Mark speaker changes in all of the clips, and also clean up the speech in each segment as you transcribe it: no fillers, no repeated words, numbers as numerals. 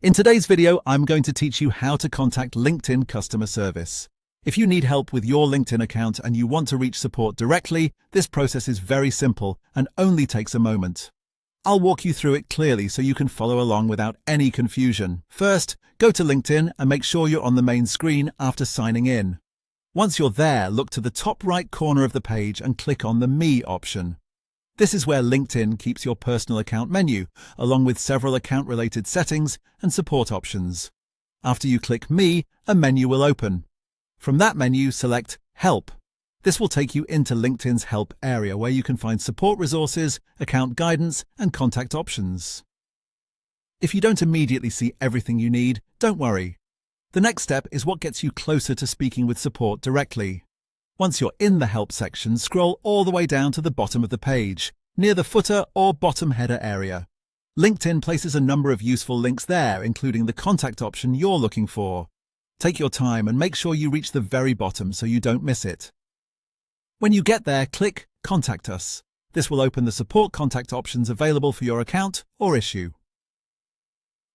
Speaker 1: In today's video, I'm going to teach you how to contact LinkedIn customer service. If you need help with your LinkedIn account and you want to reach support directly, this process is very simple and only takes a moment. I'll walk you through it clearly so you can follow along without any confusion. First, go to LinkedIn and make sure you're on the main screen after signing in. Once you're there, look to the top right corner of the page and click on the Me option. This is where LinkedIn keeps your personal account menu, along with several account-related settings and support options. After you click Me, a menu will open. From that menu, select Help. This will take you into LinkedIn's Help area where you can find support resources, account guidance, and contact options. If you don't immediately see everything you need, don't worry. The next step is what gets you closer to speaking with support directly. Once you're in the Help section, scroll all the way down to the bottom of the page, near the footer or bottom header area. LinkedIn places a number of useful links there, including the contact option you're looking for. Take your time and make sure you reach the very bottom so you don't miss it. When you get there, click Contact Us. This will open the support contact options available for your account or issue.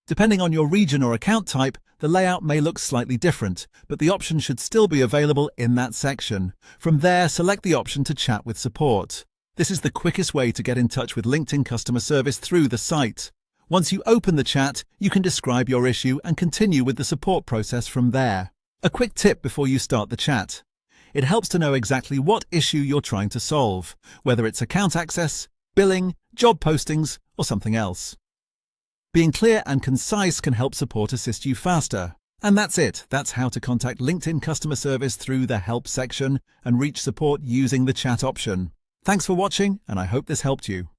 Speaker 1: Depending on your region or account type, the layout may look slightly different, but the option should still be available in that section. From there, select the option to chat with support. This is the quickest way to get in touch with LinkedIn customer service through the site. Once you open the chat, you can describe your issue and continue with the support process from there. A quick tip before you start the chat. It helps to know exactly what issue you're trying to solve, whether it's account access, billing, job postings, or something else. Being clear and concise can help support assist you faster. And that's it. That's how to contact LinkedIn customer service through the Help section and reach support using the chat option. Thanks for watching, and I hope this helped you.